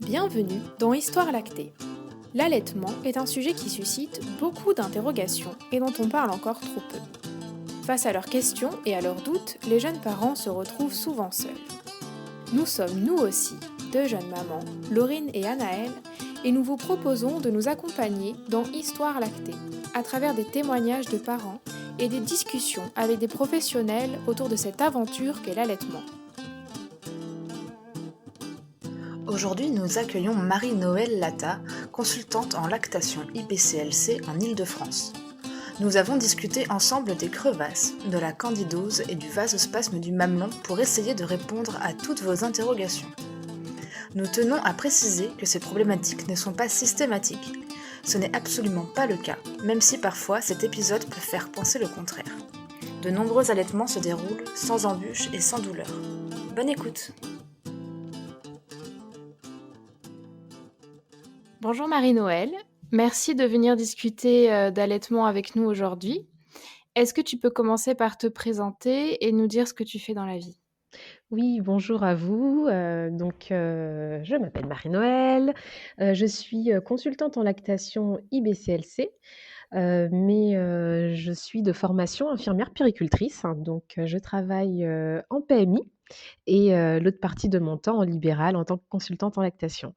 Bienvenue dans Histoire lactée. L'allaitement est un sujet qui suscite beaucoup d'interrogations et dont on parle encore trop peu. Face à leurs questions et à leurs doutes, les jeunes parents se retrouvent souvent seuls. Nous sommes nous aussi deux jeunes mamans, Laurine et Anaëlle, et nous vous proposons de nous accompagner dans Histoire lactée, à travers des témoignages de parents et des discussions avec des professionnels autour de cette aventure qu'est l'allaitement. Aujourd'hui, nous accueillons Marie-Noëlle Latta, consultante en lactation IBCLC en Île-de-France. Nous avons discuté ensemble des crevasses, de la candidose et du vasospasme du mamelon pour essayer de répondre à toutes vos interrogations. Nous tenons à préciser que ces problématiques ne sont pas systématiques. Ce n'est absolument pas le cas, même si parfois cet épisode peut faire penser le contraire. De nombreux allaitements se déroulent sans embûches et sans douleur. Bonne écoute! Bonjour Marie-Noëlle, merci de venir discuter d'allaitement avec nous aujourd'hui. Est-ce que tu peux commencer par te présenter et nous dire ce que tu fais dans la vie? Oui, bonjour à vous. Je m'appelle Marie-Noëlle, je suis, consultante en lactation IBCLC, je suis de formation infirmière puéricultrice, hein, je travaille, en PMI et l'autre partie de mon temps en libéral en tant que consultante en lactation.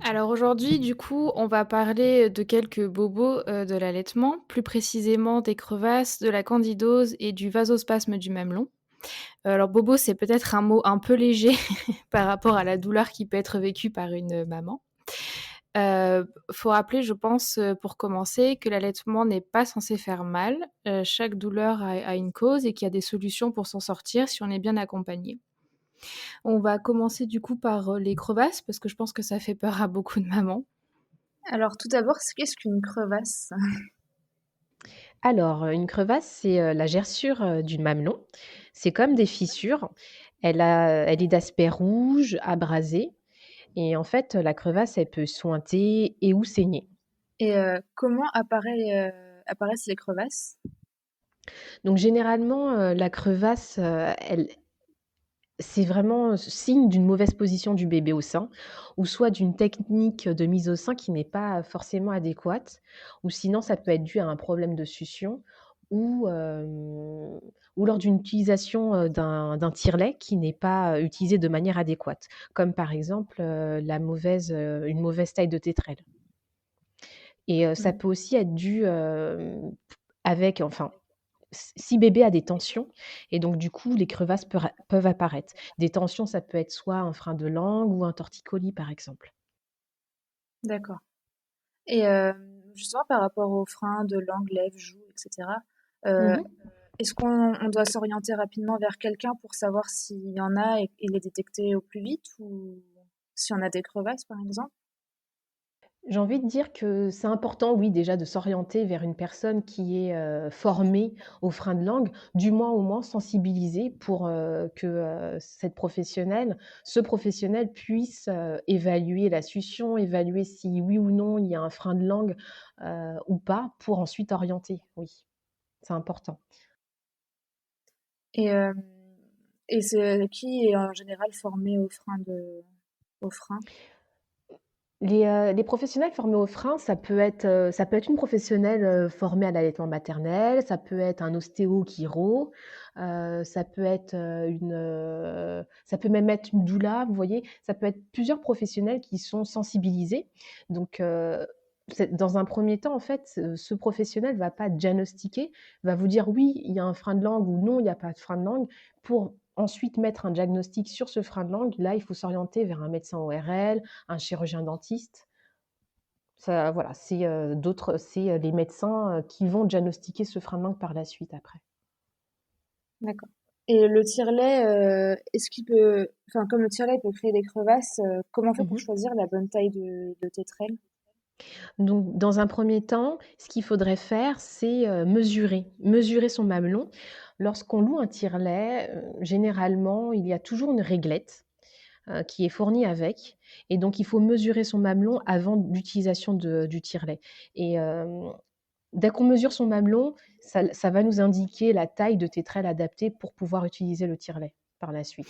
Alors aujourd'hui, du coup, on va parler de quelques bobos de l'allaitement, plus précisément des crevasses, de la candidose et du vasospasme du mamelon. Alors bobo, c'est peut-être un mot un peu léger par rapport à la douleur qui peut être vécue par une maman. Faut rappeler, je pense, pour commencer, que l'allaitement n'est pas censé faire mal. Chaque douleur a une cause et qu'il y a des solutions pour s'en sortir si on est bien accompagné. On va commencer du coup par les crevasses, parce que je pense que ça fait peur à beaucoup de mamans. Alors tout d'abord, qu'est-ce qu'une crevasse? Alors, une crevasse, c'est, la gerçure, du mamelon. C'est comme des fissures. Elle est d'aspect rouge, abrasé et en fait, la crevasse, elle peut suinter et ou saigner. Et comment apparaissent les crevasses? Donc généralement, la crevasse, elle c'est vraiment signe d'une mauvaise position du bébé au sein ou soit d'une technique de mise au sein qui n'est pas forcément adéquate ou sinon ça peut être dû à un problème de succion ou, ou lors d'une utilisation, d'un tire-lait qui n'est pas, utilisé de manière adéquate. Comme par exemple, une mauvaise taille de tétrelle et ça Mmh. peut aussi être dû, avec enfin si bébé a des tensions et donc du coup, les crevasses peuvent apparaître. Des tensions, ça peut être soit un frein de langue ou un torticolis, par exemple. D'accord. Et justement par rapport aux freins de langue, lèvres, joues et cetera, heu, Mmh. est-ce qu'on doit s'orienter rapidement vers quelqu'un pour savoir s'il y en a et les détecter au plus vite ou si on a des crevasses, par exemple? J'ai envie de dire que c'est important, oui, déjà de s'orienter vers une personne qui est, formée aux freins de langue, du moins au moins sensibilisée pour, que, ce professionnel puisse, évaluer la succion, évaluer si oui ou non il y a un frein de langue, ou pas, pour ensuite orienter, oui, c'est important. Et c'est qui est en général formé aux freins? Les professionnels formés au frein, ça peut être une professionnelle, formée à l'allaitement maternel, ça peut être un ostéo-chiro, ça peut être, ça peut même être une doula, vous voyez? Ça peut être plusieurs professionnels qui sont sensibilisés. Donc, c'est dans un premier temps, en fait, ce professionnel va pas diagnostiquer, va vous dire: «Oui, il y a un frein de langue» ou «Non, il y a pas de frein de langue» pour ensuite mettre un diagnostic sur ce frein de langue. Là, il faut s'orienter vers un médecin ORL, un chirurgien dentiste. Ça voilà, c'est les médecins, qui vont diagnostiquer ce frein de langue par la suite après. D'accord. Et le tire-lait, est-ce qu'il peut enfin, comme le tire-lait peut créer des crevasses, comment on fait pour Mmh. choisir la bonne taille de tétrelle? Donc dans un premier temps, ce qu'il faudrait faire, c'est, mesurer son mamelon. Lorsqu'on loue un tire-lait, généralement, il y a toujours une réglette, qui est fournie avec et donc il faut mesurer son mamelon avant l'utilisation du tire-lait et dès qu'on mesure son mamelon, ça va nous indiquer la taille de tétrelle adaptée pour pouvoir utiliser le tire-lait. par la suite.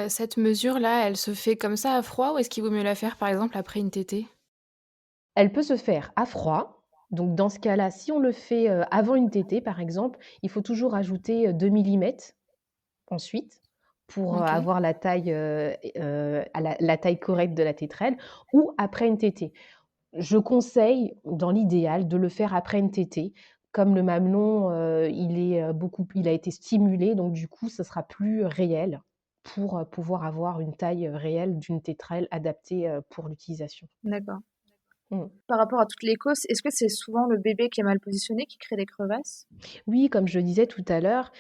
Cette mesure-là, elle se fait comme ça à froid ou est-ce qu'il vaut mieux la faire, par exemple, après une tétée? Elle peut se faire à froid, donc dans ce cas-là, si on le fait, avant une tétée par exemple, il faut toujours ajouter, 2 millimètres ensuite pour, OK. avoir la taille, à la taille correcte de la tételle ou après une tétée. Je conseille, dans l'idéal, de le faire après une tétée. Comme le mamelon, il a été stimulé, donc du coup, ce sera plus réel pour, pouvoir avoir une taille, réelle d'une tétrelle adaptée, pour l'utilisation. D'accord. Mmh. Par rapport à toutes les causes, est-ce que c'est souvent le bébé qui est mal positionné qui crée des crevasses? Oui, comme je le disais tout à l'heure,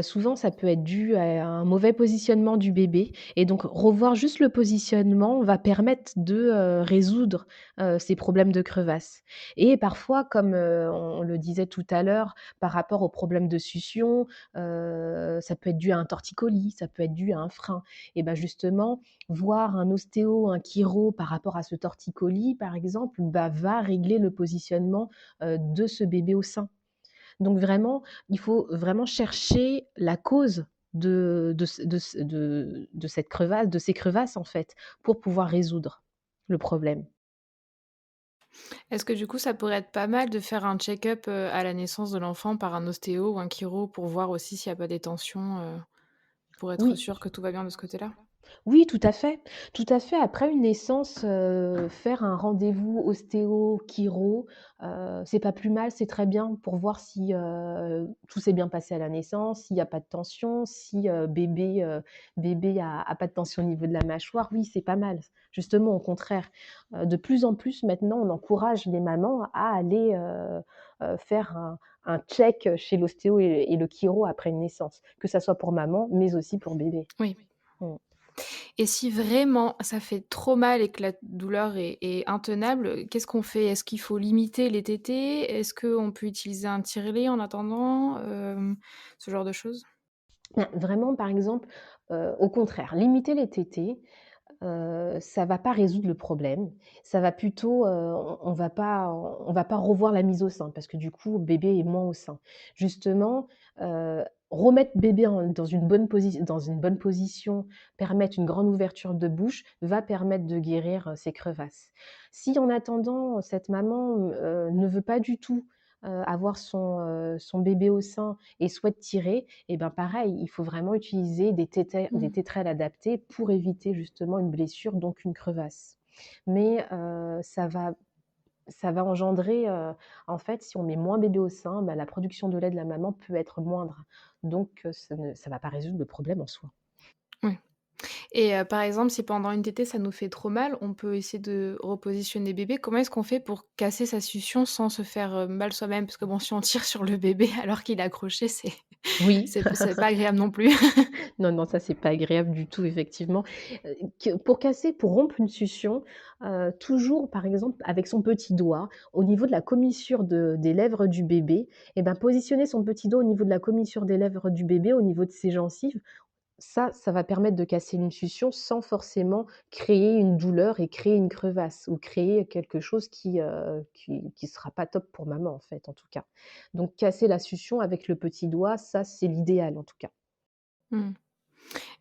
souvent ça peut être dû à un mauvais positionnement du bébé et donc revoir juste le positionnement va permettre de, résoudre, ces problèmes de crevasses et parfois comme, on le disait tout à l'heure par rapport aux problèmes de succion, ça peut être dû à un torticolis, ça peut être dû à un frein et bah, justement, voir un ostéo, un chiro par rapport à ce torticolis par exemple, bah, va régler le positionnement, de ce bébé au sein. Donc vraiment, il faut vraiment chercher la cause de cette crevasse, de ces crevasses en fait, pour pouvoir résoudre le problème. Est-ce que du coup, ça pourrait être pas mal de faire un check-up, à la naissance de l'enfant par un ostéo ou un chiro pour voir aussi s'il y a pas des tensions, pour être Oui. sûr que tout va bien de ce côté-là? Oui, tout à fait. Tout à fait. Après une naissance, faire un rendez-vous ostéo, chiro, c'est pas plus mal, c'est très bien pour voir si, tout s'est bien passé à la naissance, s'il y a pas de tension, si, bébé a pas de tension au niveau de la mâchoire. Oui, c'est pas mal. Justement, au contraire, de plus en plus maintenant, on encourage les mamans à aller, faire un check chez l'ostéo et le chiro après une naissance, que ça soit pour maman, mais aussi pour bébé. Oui. Mmh. Et si vraiment ça fait trop mal et que la douleur est intenable, qu'est-ce qu'on fait? Est-ce qu'il faut limiter les tétées? Est-ce qu'on peut utiliser un tire-lait en attendant? Ce genre de choses? Vraiment, par exemple, au contraire, limiter les tétés, ça va pas résoudre le problème. Ça va plutôt, on va pas revoir la mise au sein parce que du coup, bébé est moins au sein. Justement, remettre bébé dans une bonne position, permettre une grande ouverture de bouche, va permettre de guérir, ces crevasses. Si en attendant, cette maman, ne veut pas du tout, avoir son bébé au sein et souhaite tirer, et ben, pareil, il faut vraiment utiliser des Mmh. tétrelles adaptées pour éviter justement une blessure, donc une crevasse. Mais, ça va engendrer, en fait, si on met moins bébé au sein, bah, la production de lait de la maman peut être moindre. Donc, ça va pas résoudre le problème en soi. Oui. Et par exemple, si pendant une tétée, ça nous fait trop mal, on peut essayer de repositionner bébé. Comment est-ce qu'on fait pour casser sa succion sans se faire, mal soi-même? Parce que bon, si on tire sur le bébé alors qu'il est accroché, c'est Oui. c'est pas agréable non plus. Non, non, ça, c'est pas agréable du tout, effectivement. Pour casser, pour rompre une succion, toujours, par exemple, avec son petit doigt, au niveau de la commissure des lèvres du bébé et ben, positionner son petit doigt au niveau de la commissure des lèvres du bébé, au niveau de ses gencives. Ça va permettre de casser une succion sans forcément créer une douleur et créer une crevasse ou créer quelque chose qui sera pas top pour maman, en fait, en tout cas. Donc casser la succion avec le petit doigt, ça, c'est l'idéal, en tout cas. Mmh.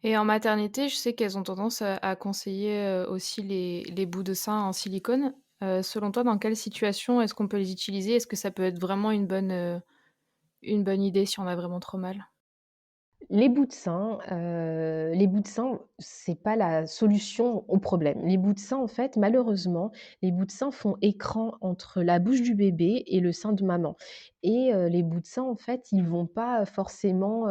Et en maternité, je sais qu'elles ont tendance à conseiller, aussi les bouts de sein en silicone. Selon toi, dans quelle situation est-ce qu'on peut les utiliser? Est-ce que ça peut être vraiment une bonne idée si on a vraiment trop mal? Les bouts de sein, c'est pas la solution au problème. Les bouts de sein, en fait, malheureusement, les bouts de sein font écran entre la bouche du bébé et le sein de maman et les bouts de sein, en fait, ils vont pas forcément,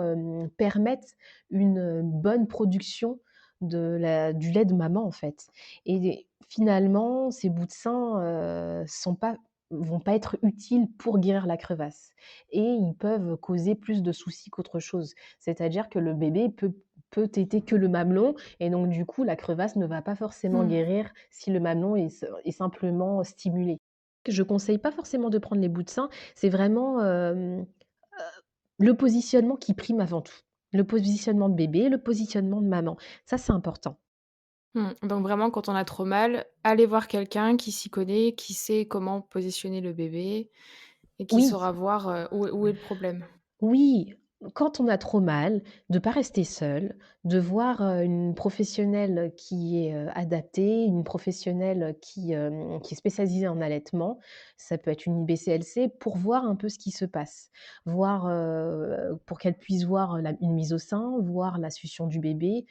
permettre une bonne production du lait de maman, en fait et finalement, ces bouts de sein, vont pas être utiles pour guérir la crevasse et ils peuvent causer plus de soucis qu'autre chose. C'est-à-dire que le bébé peut téter que le mamelon et donc du coup, la crevasse ne va pas forcément Mmh. guérir si le mamelon est simplement stimulé. Je conseille pas forcément de prendre les bouts de sein, c'est vraiment, le positionnement qui prime avant tout. Le positionnement de bébé, le positionnement de maman. Ça, c'est important. Mmh. Donc vraiment, quand on a trop mal, aller voir quelqu'un qui s'y connaît, qui sait comment positionner le bébé et qui Oui. saura voir, où est le problème. Oui, Quand on a trop mal, de pas rester seul, de voir, une professionnelle qui est, adaptée, une professionnelle qui est spécialisée en allaitement. Ça peut être une IBCLC pour voir un peu ce qui se passe. Voir, pour qu'elle puisse voir une mise au sein, voir la succion du bébé,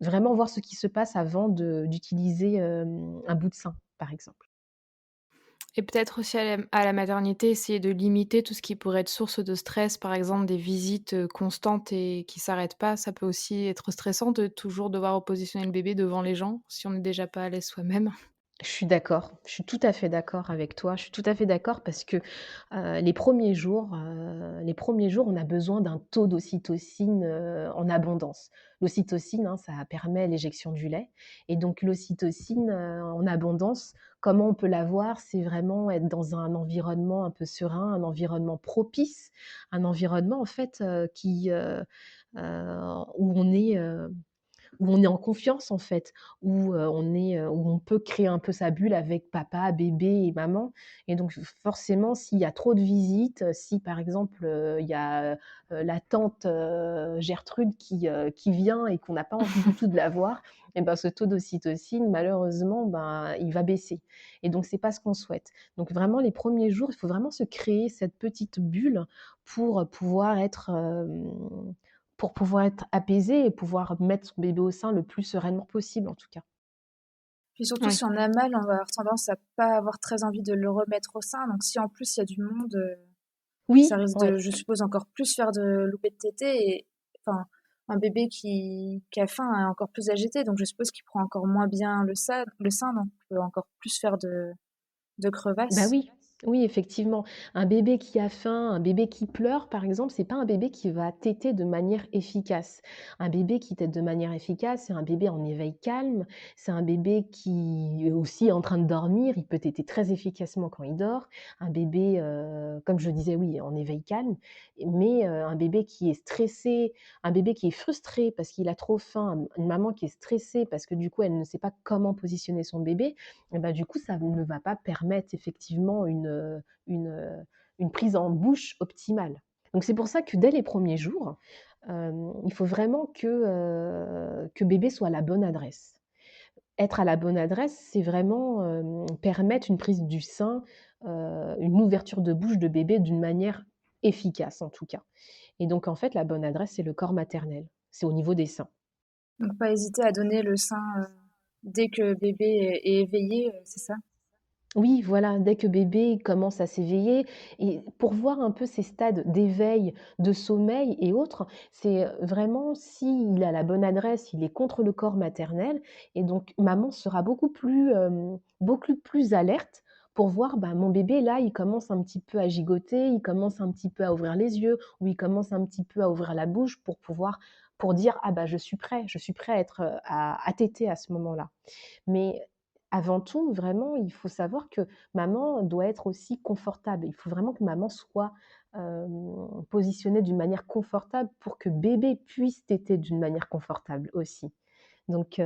vraiment voir ce qui se passe avant d'utiliser, un bout de sein, par exemple. Et peut-être aussi à la maternité, essayer de limiter tout ce qui pourrait être source de stress, par exemple des visites, constantes et qui s'arrêtent pas. Ça peut aussi être stressant de toujours devoir repositionner le bébé devant les gens, si on n'est déjà pas à l'aise soi-même. Je suis d'accord, je suis tout à fait d'accord avec toi. Je suis tout à fait d'accord parce que, les premiers jours, on a besoin d'un taux d'ocytocine, en abondance. L'ocytocine, hein, ça permet l'éjection du lait et donc l'ocytocine, en abondance, comment on peut l'avoir? C'est vraiment être dans un environnement un peu serein, un environnement propice, un environnement en fait, où on est en confiance en fait, où on peut créer un peu sa bulle avec papa, bébé et maman et donc forcément s'il y a trop de visites, si par exemple, il y a, la tante, Gertrude qui vient et qu'on n'a pas envie du tout de la voir et ben, ce taux d'ocytocine malheureusement, ben, il va baisser et donc c'est pas ce qu'on souhaite. Donc vraiment les premiers jours, il faut vraiment se créer cette petite bulle pour pouvoir être, apaisé et pouvoir mettre son bébé au sein le plus sereinement possible, en tout cas. Puis surtout, Oui, si on a mal, on va avoir tendance à pas avoir très envie de le remettre au sein. Donc si en plus il y a du monde, ça Oui, risque ouais. de, je suppose, encore plus faire de louper de tétée. Et enfin, un bébé qui a faim est encore plus agité. Donc je suppose qu'il prend encore moins bien le sein, donc peut encore plus faire de Bah crevasses. oui, oui, effectivement. Un bébé qui a faim, un bébé qui pleure, par exemple, c'est pas un bébé qui va téter de manière efficace. Un bébé qui tète de manière efficace, c'est un bébé en éveil calme, c'est un bébé qui est aussi en train de dormir, il peut téter très efficacement quand il dort. Un bébé, comme je disais, oui, en éveil calme, mais un bébé qui est stressé, un bébé qui est frustré parce qu'il a trop faim, une maman qui est stressée parce que du coup, elle ne sait pas comment positionner son bébé, et bah, du coup, ça ne va pas permettre effectivement une prise en bouche optimale. Donc c'est pour ça que dès les premiers jours, il faut vraiment que bébé soit à la bonne adresse. Être à la bonne adresse, c'est vraiment, permettre une prise du sein, une ouverture de bouche de bébé d'une manière efficace en tout cas. Et donc en fait, la bonne adresse, c'est le corps maternel. C'est au niveau des seins. Donc pas hésiter à donner le sein dès que bébé est éveillé, c'est ça? Oui, voilà, dès que bébé commence à s'éveiller et pour voir un peu ces stades d'éveil, de sommeil et autres, c'est, vraiment s'il a la bonne adresse, il est contre le corps maternel et donc maman sera beaucoup plus alerte pour voir, bah, mon bébé là, il commence un petit peu à gigoter, il commence un petit peu à ouvrir les yeux ou il commence un petit peu à ouvrir la bouche pour dire: «Ah bah, je suis prêt à être, à téter à ce moment-là». Mais avant tout, vraiment, il faut savoir que maman doit être aussi confortable. Il faut vraiment que maman soit, positionnée d'une manière confortable pour que bébé puisse téter d'une manière confortable aussi. Donc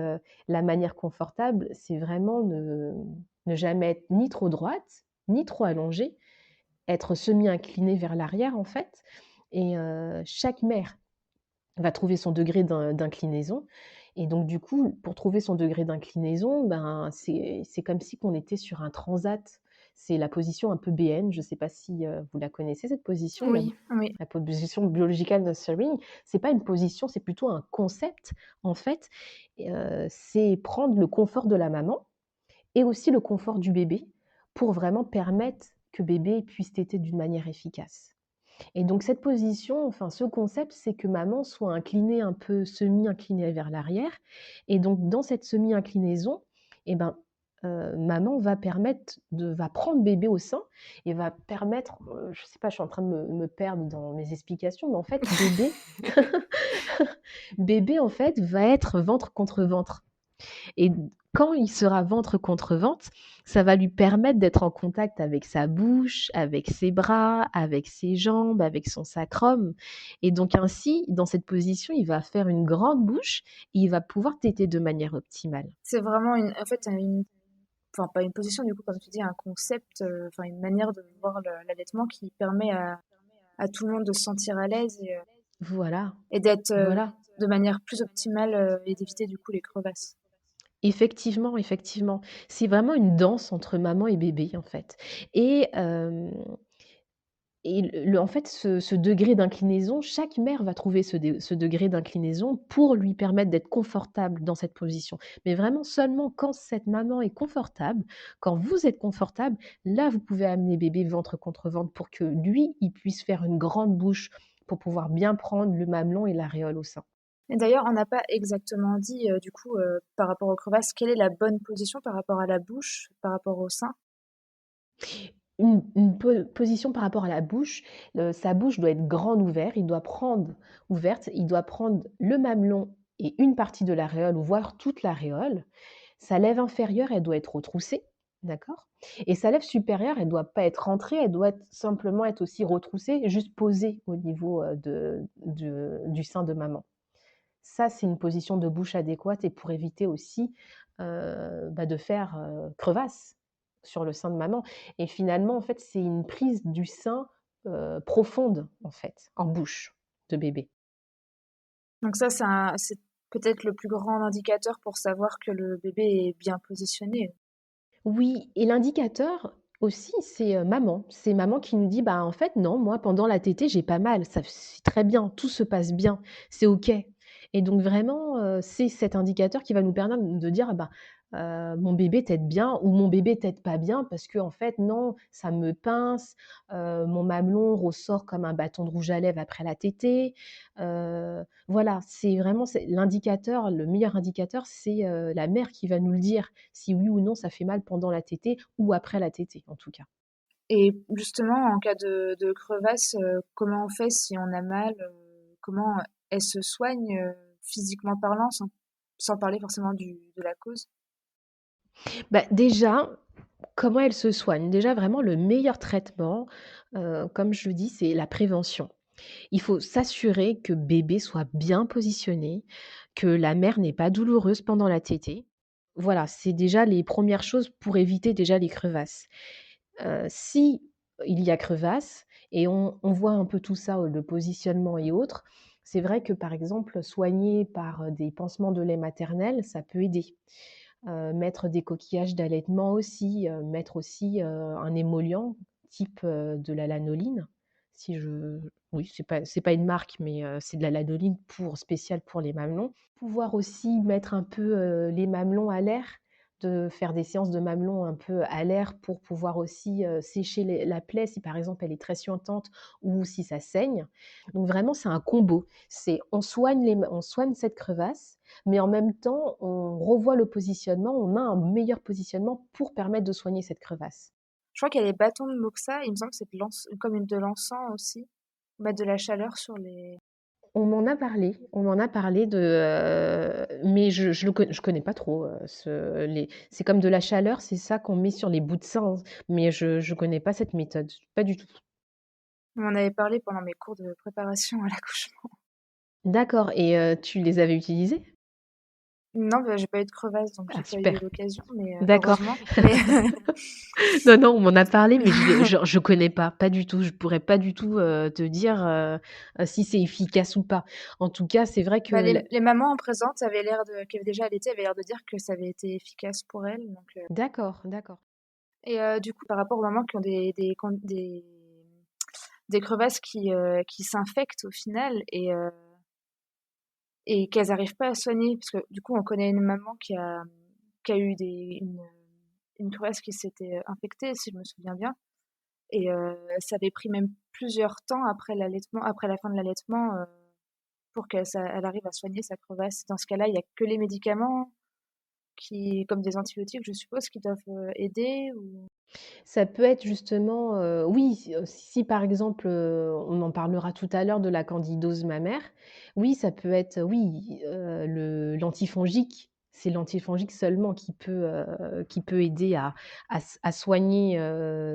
la manière confortable, c'est vraiment ne jamais être ni trop droite, ni trop allongée, être semi-inclinée vers l'arrière en fait et chaque mère va trouver son degré d'inclinaison et donc du coup, pour trouver son degré d'inclinaison, ben, c'est comme si qu'on était sur un transat. C'est la position un peu BN, je ne sais pas si, vous la connaissez cette position, oui. Oui. la position biological nurturing. C'est pas une position, c'est plutôt un concept en fait, c'est prendre le confort de la maman et aussi le confort du bébé pour vraiment permettre que bébé puisse téter d'une manière efficace. Et donc cette position, enfin ce concept, c'est que maman soit inclinée un peu semi-inclinée vers l'arrière et donc dans cette semi-inclinaison et ben, maman va prendre bébé au sein et va permettre, je sais pas, je suis en train de me perdre dans mes explications, mais en fait bébé en fait va être ventre contre ventre. Et quand il sera ventre contre ventre, ça va lui permettre d'être en contact avec sa bouche, avec ses bras, avec ses jambes, avec son sacrum. Et donc ainsi, dans cette position, il va faire une grande bouche et il va pouvoir téter de manière optimale. C'est vraiment en fait, enfin pas une position du coup, comme tu dis, un concept, enfin une manière de voir l'allaitement qui permet à tout le monde de se sentir à l'aise Voilà, et d'être voilà. de manière plus optimale et d'éviter du coup les crevasses. Effectivement, effectivement. C'est vraiment une danse entre maman et bébé, en fait. Et en fait, ce degré d'inclinaison, chaque mère va trouver ce degré d'inclinaison pour lui permettre d'être confortable dans cette position. Mais vraiment seulement quand cette maman est confortable, quand vous êtes confortable, là, vous pouvez amener bébé ventre contre ventre pour que lui, il puisse faire une grande bouche pour pouvoir bien prendre le mamelon et l'aréole au sein. Et d'ailleurs, on n'a pas exactement dit, du coup, par rapport aux crevasses, quelle est la bonne position par rapport à la bouche, par rapport au sein? Une position par rapport à la bouche, sa bouche doit être grande ouverte, il doit prendre le mamelon et une partie de l'aréole ou voire toute l'aréole. Sa lèvre inférieure, elle doit être retroussée, d'accord? Et sa lèvre supérieure, elle doit pas être rentrée, elle doit simplement être aussi retroussée, juste posée au niveau, du sein de maman. Ça, c'est une position de bouche adéquate et pour éviter aussi, de faire, crevasse sur le sein de maman et finalement, en fait, c'est une prise du sein, profonde, en fait, en bouche de bébé. Donc ça, c'est peut-être le plus grand indicateur pour savoir que le bébé est bien positionné. Oui et l'indicateur aussi, c'est, maman. C'est maman qui nous dit: «Bah, en fait, non, moi, pendant la tétée, j'ai pas mal, ça c'est très bien, tout se passe bien, c'est OK» et donc vraiment, c'est cet indicateur qui va nous permettre de dire: «Ah bah, mon bébé tète bien» ou «Mon bébé tète pas bien parce que en fait, non, ça me pince, mon mamelon ressort comme un bâton de rouge à lèvres après la tétée». Voilà, c'est l'indicateur, le meilleur indicateur, c'est, la mère qui va nous le dire, si oui ou non ça fait mal pendant la tétée ou après la tétée, en tout cas. Et justement, en cas de crevasse, comment on fait si on a mal? Comment elle se soigne, physiquement parlant, sans parler forcément de la cause? Bah, déjà, comment elle se soigne? Déjà, vraiment le meilleur traitement, comme je le dis, c'est la prévention. Il faut s'assurer que bébé soit bien positionné, que la mère n'est pas douloureuse pendant la tétée. Voilà, c'est déjà les premières choses pour éviter déjà les crevasses. Si il y a crevasse et on voit un peu tout ça, le positionnement et autres, c'est vrai que, par exemple, soigner par, des pansements de lait maternel, ça peut aider. Mettre des coquillages d'allaitement aussi, mettre aussi, un émollient type, de la lanoline. Si je Oui, c'est pas une marque, mais c'est de la lanoline spéciale pour les mamelons. Pouvoir aussi mettre un peu, les mamelons à l'air, de faire des séances de mamelons un peu à l'air pour pouvoir aussi, sécher la plaie si par exemple elle est très suintante ou si ça saigne. Donc vraiment c'est un combo. C'est on soigne cette crevasse, mais en même temps on revoit le positionnement, on a un meilleur positionnement pour permettre de soigner cette crevasse. Je crois qu'il y a les bâtons de moxa, il me semble que c'est de l'encens aussi. Mettre de la chaleur sur les On m'en a parlé mais je connais pas trop, c'est comme de la chaleur, c'est ça qu'on met sur les bouts de sein, mais je connais pas cette méthode, pas du tout. on m'en avait parlé pendant mes cours de préparation à l'accouchement. D'accord et tu les avais utilisés? Non, bah, j'ai pas eu de crevasse, donc j'ai Ah pas eu super, l'occasion, mais d'accord. heureusement. Mais Non, non, on m'en a parlé, mais je connais pas du tout. Je pourrais pas du tout, te dire, si c'est efficace ou pas. En tout cas, c'est vrai que bah, l les mamans en présence avaient qui avaient déjà allaité, avaient l'air de dire que ça avait été efficace pour elles. d'accord, d'accord. Et du coup, par rapport aux mamans qui ont des crevasses qui s'infectent au final et qu'elles n'arrivent pas à soigner, parce que du coup, on connaît une maman qui a eu une crevasse qui s'était infectée, si je me souviens bien. Et ça avait pris même plusieurs temps après l'allaitement, après la fin de l'allaitement, pour elle arrive à soigner sa crevasse. Dans ce cas-là, il y a que les médicaments comme des antibiotiques, je suppose, qui doivent aider ou... Ça peut être justement, oui, si par exemple, on en parlera tout à l'heure de la candidose mammaire, oui, ça peut être, oui, le l'antifongique. C'est l'antifongique seulement qui peut aider à soigner,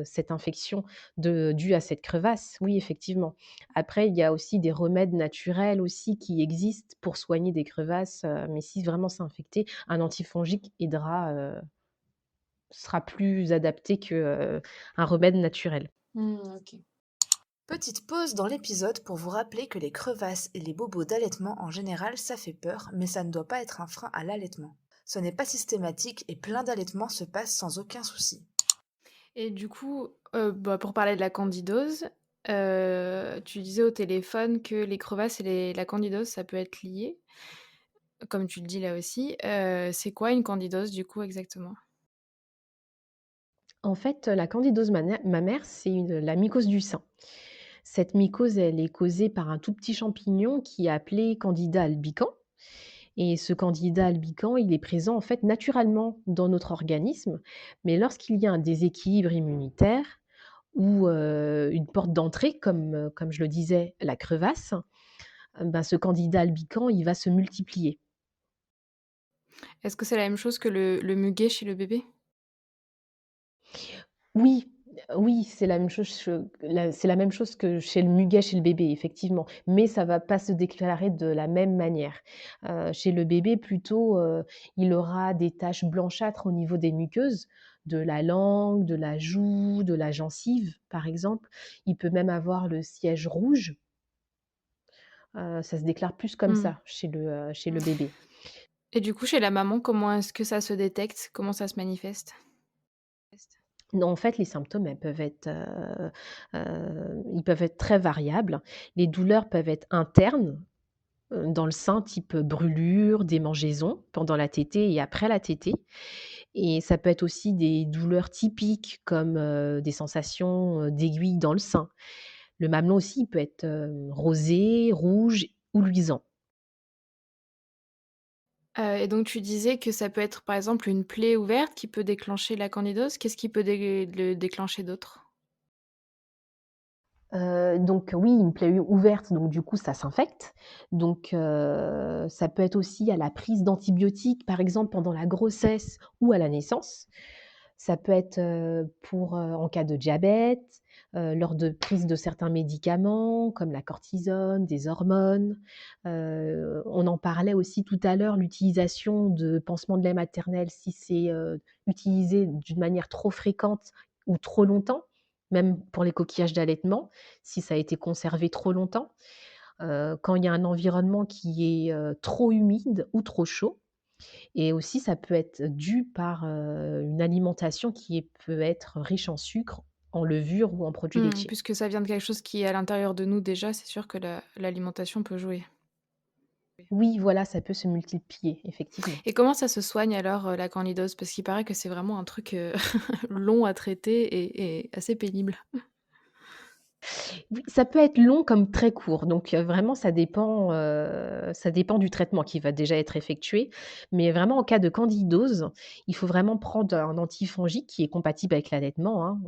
cette infection due à cette crevasse. Oui, effectivement. Après, il y a aussi des remèdes naturels aussi qui existent pour soigner des crevasses, mais si vraiment c'est infecté, un antifongique aidera, sera plus adapté que, un remède naturel. Mmh, OK. Petite pause dans l'épisode pour vous rappeler que les crevasses et les bobos d'allaitement en général, ça fait peur, mais ça ne doit pas être un frein à l'allaitement. Ce n'est pas systématique et plein d'allaitements se passent sans aucun souci. Et du coup, pour parler de la candidose, tu disais au téléphone que les crevasses et la candidose, ça peut être lié, comme tu le dis là aussi. C'est quoi une candidose du coup exactement? En fait, la candidose mammaire, c'est la mycose du sein. Cette mycose, elle est causée par un tout petit champignon qui est appelé Candida albicans. Et ce Candida albicans, il est présent en fait naturellement dans notre organisme, mais lorsqu'il y a un déséquilibre immunitaire ou une porte d'entrée, comme je le disais, la crevasse, ben, ce Candida albicans, il va se multiplier. Est-ce que c'est la même chose que le muguet chez le bébé? Oui, oui, c'est la même chose que chez le muguet, chez le bébé, effectivement, mais ça va pas se déclarer de la même manière. Chez le bébé, plutôt, il aura des taches blanchâtres au niveau des muqueuses, de la langue, de la joue, de la gencive, par exemple. Il peut même avoir le siège rouge, ça se déclare plus comme Mmh. ça chez le bébé. Et du coup, chez la maman, comment est-ce que ça se détecte? Comment ça se manifeste? Non, en fait, les symptômes, ils peuvent être très variables. Les douleurs peuvent être internes, dans le sein, type brûlure, démangeaison pendant la tétée et après la tétée, et ça peut être aussi des douleurs typiques comme, des sensations, d'aiguilles dans le sein. Le mamelon aussi, il peut être, rosé, rouge ou luisant. Et donc tu disais que ça peut être, par exemple, une plaie ouverte qui peut déclencher la candidose. Qu'est-ce qui peut le déclencher d'autre? Donc oui, une plaie ouverte, donc du coup, ça s'infecte. Donc ça peut être aussi à la prise d'antibiotiques, par exemple pendant la grossesse ou à la naissance. Ça peut être, en cas de diabète, lors de prise de certains médicaments comme la cortisone, des hormones. On en parlait aussi tout à l'heure, l'utilisation de pansements de lait maternel, si c'est, utilisé d'une manière trop fréquente ou trop longtemps, même pour les coquillages d'allaitement, si ça a été conservé trop longtemps. Quand il y a un environnement qui est, trop humide ou trop chaud, et aussi, ça peut être dû par, une alimentation peut être riche en sucre, en levure ou en produits Mmh, laitiers. puisque ça vient de quelque chose qui est à l'intérieur de nous déjà, c'est sûr que l'alimentation peut jouer. Oui, voilà, ça peut se multiplier, effectivement. Et comment ça se soigne alors, la candidose? Parce qu'il paraît que c'est vraiment un truc, long à traiter et assez pénible. Oui, ça peut être long comme très court, donc vraiment ça dépend du traitement qui va déjà être effectué. Mais vraiment en cas de candidose, il faut vraiment prendre un antifongique qui est compatible avec l'allaitement, hein,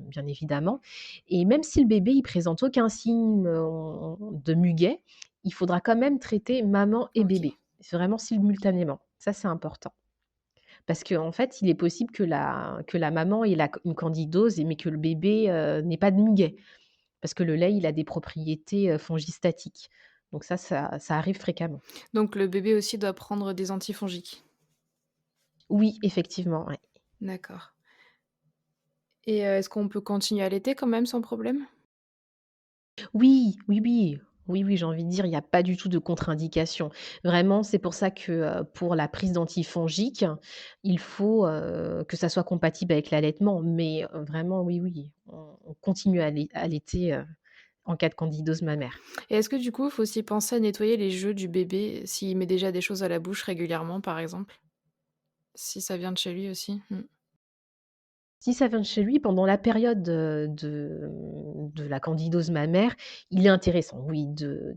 bien évidemment. Et même si le bébé il présente aucun signe, de muguet, il faudra quand même traiter maman et OK. bébé, vraiment simultanément. Ça, c'est important. Parce qu'en fait, il est possible que la maman ait une candidose, mais que le bébé, n'ait pas de muguet. Parce que le lait, il a des propriétés, fongistatiques. Donc ça arrive fréquemment. Donc le bébé aussi doit prendre des antifongiques? Oui, effectivement, ouais. D'accord. Et est-ce qu'on peut continuer à allaiter quand même sans problème? Oui, oui, oui. Oui, oui, j'ai envie de dire, il y a pas du tout de contre-indication. Vraiment, c'est pour ça que, pour la prise d'antifongiques, il faut, que ça soit compatible avec l'allaitement. Mais, vraiment, oui, oui, on continue à allaiter, en cas de candidose mammaire. Et est-ce que du coup, il faut aussi penser à nettoyer les jeux du bébé s'il met déjà des choses à la bouche régulièrement, par exemple? Si ça vient de chez lui aussi? Mmh. Si ça vient de chez lui, pendant la période, de la candidose mammaire, il est intéressant, oui, de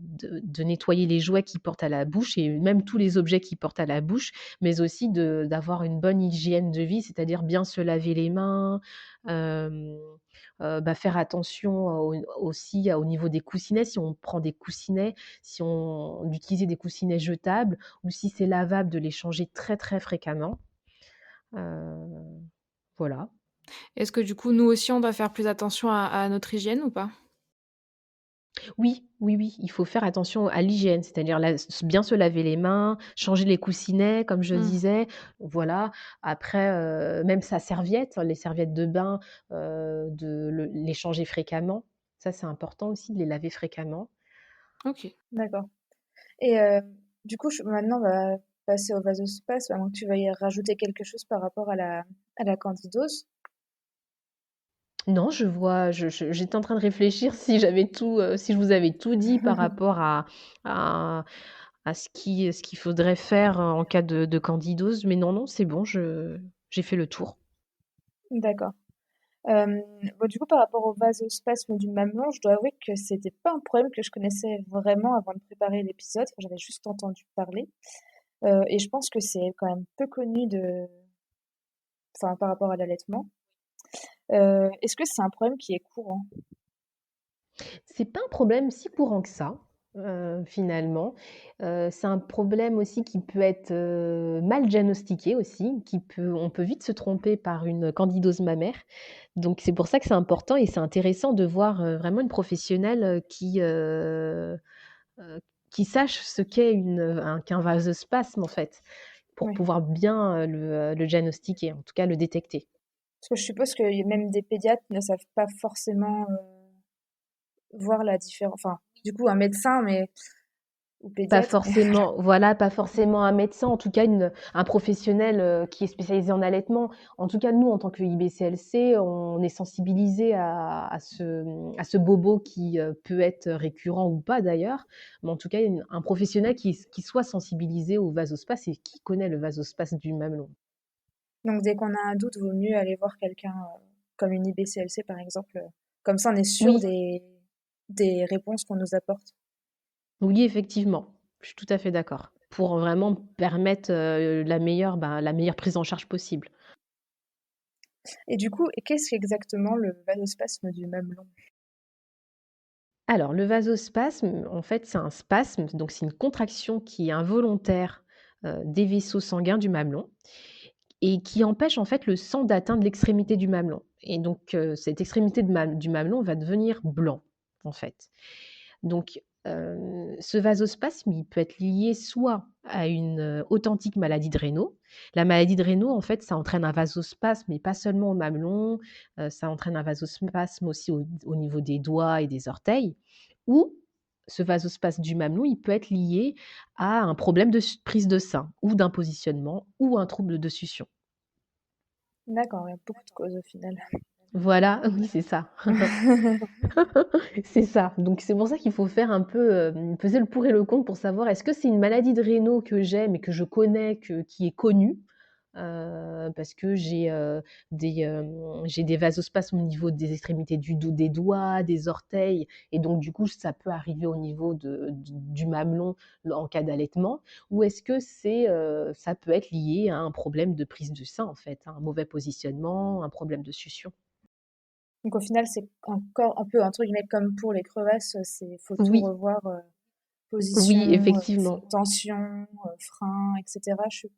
nettoyer les jouets qu'il porte à la bouche et même tous les objets qu'il porte à la bouche, mais aussi d'avoir une bonne hygiène de vie, c'est-à-dire bien se laver les mains, hem, bah, faire attention aussi au niveau des coussinets, si on prend des coussinets, si on d'utiliser des coussinets jetables ou si c'est lavable, de les changer très, très fréquemment, heu, voilà. Est-ce que du coup, nous aussi, on doit faire plus attention à notre hygiène ou pas? Oui, oui, oui, il faut faire attention à l'hygiène, c'est-à-dire bien se laver les mains, changer les coussinets comme je Mmh. disais, voilà. Après, même sa serviette, les serviettes de bain, les changer fréquemment. Ça, c'est important aussi de les laver fréquemment. OK. D'accord. Et du coup, maintenant, on va passer au vasospasme, à moins que tu veuilles rajouter quelque chose par rapport à la candidose. Non, je vois, j'étais en train de réfléchir si j'avais tout, si je vous avais tout dit par rapport à à ce qu'il faudrait faire, en cas de candidose, mais non, non, c'est bon, je j'ai fait le tour. D'accord. Hem, bon, du coup, par rapport au vasospasme du mamelon, je dois avouer que c'était pas un problème que je connaissais vraiment avant de préparer l'épisode. Enfin, j'avais juste entendu parler, et je pense que c'est quand même peu connu enfin, par rapport à l'allaitement. Est-ce que c'est un problème qui est courant? C'est pas un problème si courant que ça, finalement. C'est un problème aussi qui peut être, mal diagnostiqué aussi, on peut vite se tromper par une candidose mammaire. Donc c'est pour ça que c'est important et c'est intéressant de voir, vraiment une professionnelle, heu, qui sache ce qu'est qu'un vasospasme, en fait, pour Oui. pouvoir bien, le diagnostiquer, en tout cas le détecter. Parce que je suppose que même des pédiatres ne savent pas forcément, voir la différence. Enfin, du coup, un médecin, mais ou Pas pédiatre, mais forcément, voilà, pas forcément un médecin, en tout cas un professionnel, qui est spécialisé en allaitement. En tout cas, nous, en tant que IBCLC, on est sensibilisés à ce bobo qui, peut être récurrent ou pas d'ailleurs, mais en tout cas, un professionnel qui soit sensibilisé au vasospace et qui connaît le vasospace du mamelon. donc dès qu'on a un doute, vaut mieux aller voir quelqu'un, comme une IBCLC par exemple, comme ça on est sûr Oui, des réponses qu'on nous apporte. oui, effectivement, je suis tout à fait d'accord. Pour vraiment permettre, la meilleure prise en charge possible. Et du coup, qu'est-ce qu'exactement le vasospasme du mamelon? Alors, le vasospasme, en fait, c'est un spasme, donc c'est une contraction qui est involontaire, des vaisseaux sanguins du mamelon et qui empêche, en fait, le sang d'atteindre l'extrémité du mamelon et donc cette extrémité du mamelon va devenir blanc, en fait. Donc ce vasospasme, il peut être lié soit à une, authentique maladie de Raynaud. La maladie de Raynaud, en fait, ça entraîne un vasospasme, mais pas seulement au mamelon, ça entraîne un vasospasme aussi au niveau des doigts et des orteils ou ce vasospasme du mamelon, il peut être lié à un problème de prise de sein ou d'un positionnement ou un trouble de succion. D'accord, il y a beaucoup de causes au final. Voilà, oui, c'est ça. C'est ça. Donc c'est pour ça qu'il faut faire un peu, peser le pour et le contre pour savoir est-ce que c'est une maladie de Raynaud que j'ai, mais que je connais, qui est connue, parce que j'ai des vasospasmes au niveau des extrémités des doigts, des orteils et donc du coup, ça peut arriver au niveau du mamelon en cas d'allaitement ou est-ce que ça peut être lié à un problème de prise du sein en fait, un mauvais positionnement, un problème de succion? Donc au final, c'est encore un peu entre guillemets comme pour les crevasses, c'est faut tout Oui, revoir, oui, position, effectivement. tension, frein, et cetera. Je suppose.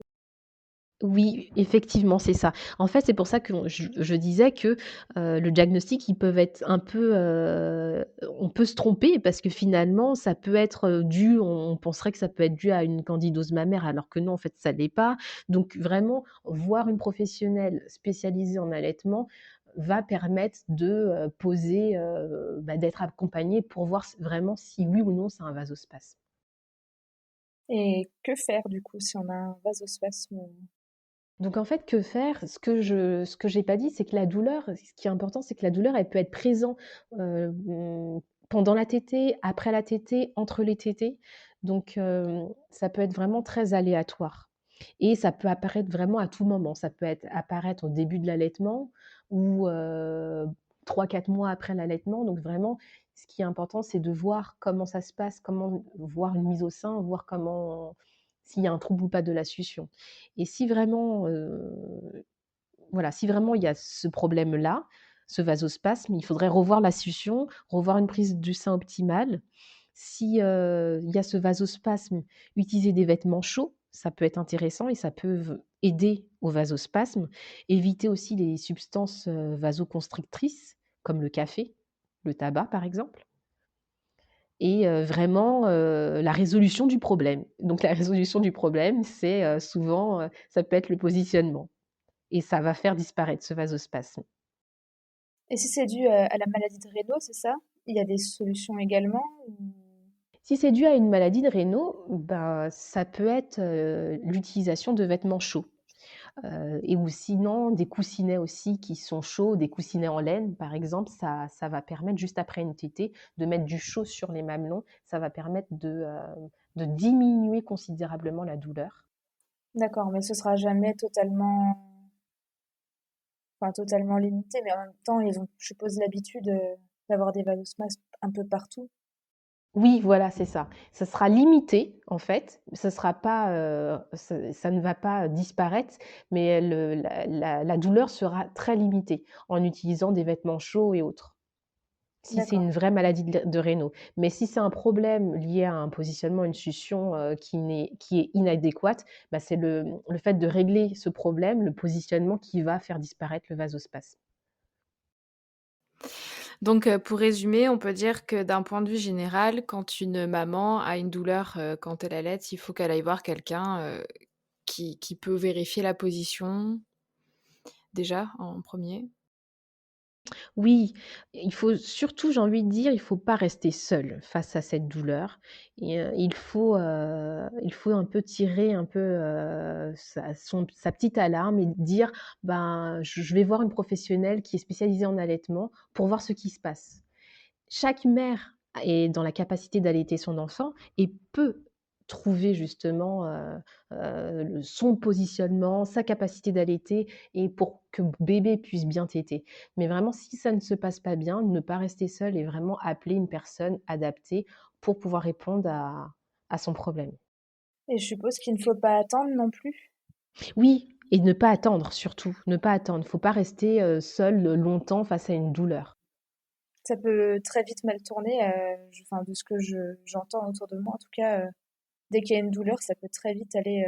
Oui, effectivement, c'est ça. En fait, c'est pour ça que je disais que, le diagnostic, ils peuvent être un peu, on peut se tromper parce que finalement, ça peut être, dû on penserait que ça peut être dû à une candidose mammaire alors que non, en fait, ça l'est pas. Donc vraiment, voir une professionnelle spécialisée en allaitement va permettre de, poser, d'être accompagnée pour voir vraiment si oui ou non c'est un vasospasme. Et que faire du coup si on a un vasospasme? Donc en fait, que faire? Ce que j'ai pas dit, c'est que la douleur, ce qui est important, c'est que la douleur, elle peut être présente, pendant la tétée, après la tétée, entre les tétées. Donc ça peut être vraiment très aléatoire et ça peut apparaître vraiment à tout moment. Ça peut apparaître au début de l'allaitement ou 3-4 mois après l'allaitement. Donc vraiment, ce qui est important, c'est de voir comment ça se passe, comment voir une mise au sein, voir comment s'il y a un trouble ou pas de la succion. Et si vraiment, voilà, si vraiment il y a ce problème-là, ce vasospasme, il faudrait revoir la succion, revoir une prise du sein optimale. Si, il y a ce vasospasme, utiliser des vêtements chauds, ça peut être intéressant et ça peut aider au vasospasme. Éviter aussi les substances, vasoconstrictrices comme le café, le tabac par exemple et vraiment, la résolution du problème. Donc la résolution du problème, c'est, souvent, ça peut être le positionnement et ça va faire disparaître ce vasospasme. Et si c'est dû, à la maladie de Raynaud, c'est ça? il y a des solutions également ou... Si c'est dû à une maladie de Raynaud, ben, ça peut être, l'utilisation de vêtements chauds, et ou sinon des coussinets aussi qui sont chauds, des coussinets en laine par exemple, ça va permettre juste après une tétée de mettre du chaud sur les mamelons. Ça va permettre de diminuer considérablement la douleur. D'accord, mais ce sera jamais totalement limité, mais en même temps, ils ont, je suppose, l'habitude d'avoir des vasospasmes un peu partout. Oui, voilà, c'est ça. Ça sera limité en fait, ça sera pas, ça ne va pas disparaître, mais la douleur sera très limitée en utilisant des vêtements chauds et autres. Si c'est D'accord. une vraie maladie de Raynaud. Mais si c'est un problème lié à un positionnement, une succion, qui est inadéquate, bah, c'est le fait de régler ce problème, le positionnement qui va faire disparaître le vasospasme. Donc, pour résumer, on peut dire que d'un point de vue général, quand une maman a une douleur, quand elle allaite, il faut qu'elle aille voir quelqu'un, qui peut vérifier la position, déjà, en premier. Oui, il faut surtout, j'ai envie de dire, il faut pas rester seul face à cette douleur et il faut un peu tirer un peu, sa petite alarme et dire: «Ben, je vais voir une professionnelle qui est spécialisée en allaitement pour voir ce qui se passe». Chaque mère est dans la capacité d'allaiter son enfant et peut trouver justement, son positionnement, sa capacité d'allaiter et pour que bébé puisse bien téter. Mais vraiment si ça ne se passe pas bien, ne pas rester seul et vraiment appeler une personne adaptée pour pouvoir répondre à son problème. Et je suppose qu'il ne faut pas attendre non plus. Oui et ne pas attendre surtout, ne pas attendre. Il ne faut pas rester, seul longtemps face à une douleur. Ça peut très vite mal tourner, enfin, de ce que j'entends autour de moi, en tout cas, dès qu'il y a une douleur, ça peut très vite aller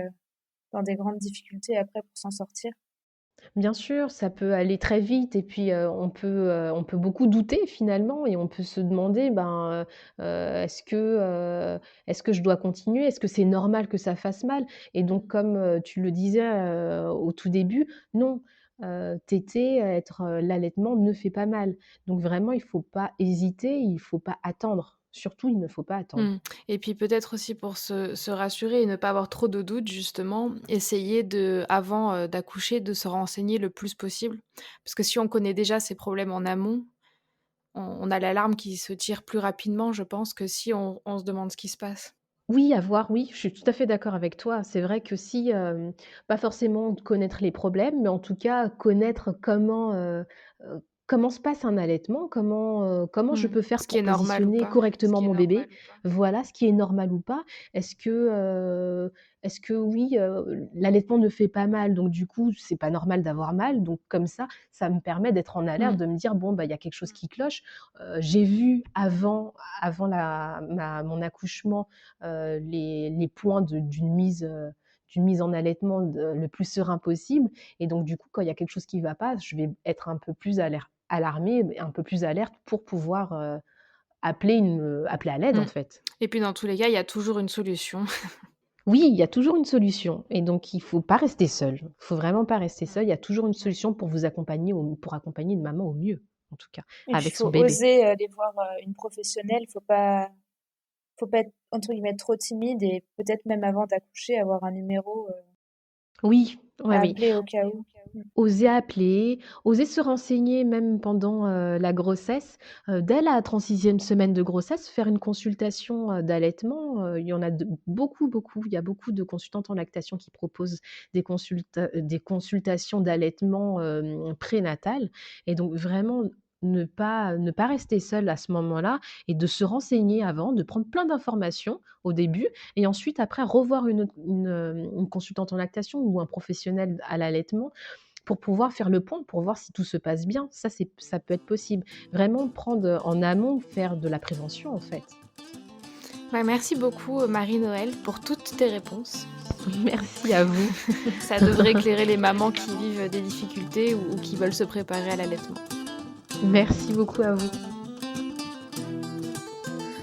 dans des grandes difficultés après pour s'en sortir. Bien sûr, ça peut aller très vite et puis, on peut beaucoup douter finalement et on peut se demander, ben, est-ce que je dois continuer? Est-ce que c'est normal que ça fasse mal? Et donc comme, tu le disais, au tout début, non, téter, l'allaitement ne fait pas mal. Donc vraiment, il faut pas hésiter, il faut pas attendre. Surtout, il ne faut pas Mmh. attendre. Et puis peut-être aussi pour se rassurer et ne pas avoir trop de doutes justement, essayer avant, d'accoucher, de se renseigner le plus possible. Parce que si on connaît déjà ces problèmes en amont, on a l'alarme qui se tire plus rapidement, je pense, que si on se demande ce qui se passe. Oui, à voir, oui, je suis tout à fait d'accord avec toi. C'est vrai que si, pas forcément connaître les problèmes, mais en tout cas connaître comment se passe un allaitement, comment je Mmh. peux faire Ce qui pour est normal ou positionner pas. correctement mon bébé. Voilà, ce qui est normal ou pas. Est-ce que, oui, l'allaitement ne fait pas mal, donc du coup, c'est pas normal d'avoir mal, donc comme ça me permet d'être en alerte, Mmh. de me dire: «Bon, bah, il y a quelque chose qui cloche». J'ai vu avant mon accouchement, les points d'une mise en allaitement le plus serein possible et donc du coup, quand il y a quelque chose qui ne va pas, je vais être un peu plus alarmée, un peu plus alerte pour pouvoir, appeler à l'aide, Mmh. en fait. Et puis dans tous les cas, il y a toujours une solution. Oui, il y a toujours une solution et donc il faut pas rester seul. Il faut vraiment pas rester seul. Il y a toujours une solution pour vous accompagner pour accompagner une maman au mieux, en tout cas, Et puis, il avec son faut bébé. oser aller voir une professionnelle. Faut pas être, entre guillemets, trop timide et peut-être même avant d'accoucher, avoir un numéro Oui, ouais, à oui. appeler au cas où. Oser appeler, oser se renseigner même pendant, la grossesse, dès la 36e semaine de grossesse, faire une consultation, d'allaitement, il y en a beaucoup, beaucoup. Il y a beaucoup de consultantes en lactation qui proposent des consultations d'allaitement, prénatales et donc vraiment ne pas rester seul à ce moment-là et de se renseigner avant, de prendre plein d'informations au début et ensuite après revoir une consultante en lactation ou un professionnel à l'allaitement pour pouvoir faire le point, pour voir si tout se passe bien. Ça peut être possible. Vraiment prendre, en amont, faire de la prévention, en fait. Bah, merci beaucoup, Marie-Noël, pour toutes tes réponses. Merci à vous. Ça devrait éclairer les mamans qui vivent des difficultés ou qui veulent se préparer à l'allaitement. Merci beaucoup à vous.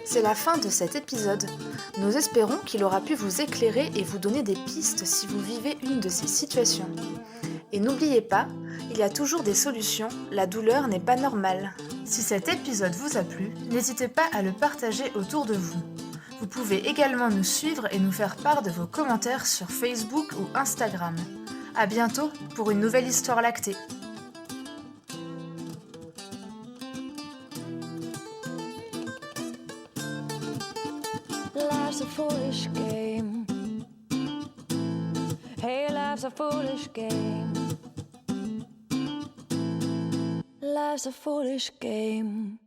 C'est la fin de cet épisode. Nous espérons qu'il aura pu vous éclairer et vous donner des pistes si vous vivez une de ces situations. Et n'oubliez pas, il y a toujours des solutions, la douleur n'est pas normale. Si cet épisode vous a plu, n'hésitez pas à le partager autour de vous. Vous pouvez également nous suivre et nous faire part de vos commentaires sur Facebook ou Instagram. À bientôt pour une nouvelle histoire lactée. Life's a foolish game. Hey, life's a foolish game. Life's a foolish game.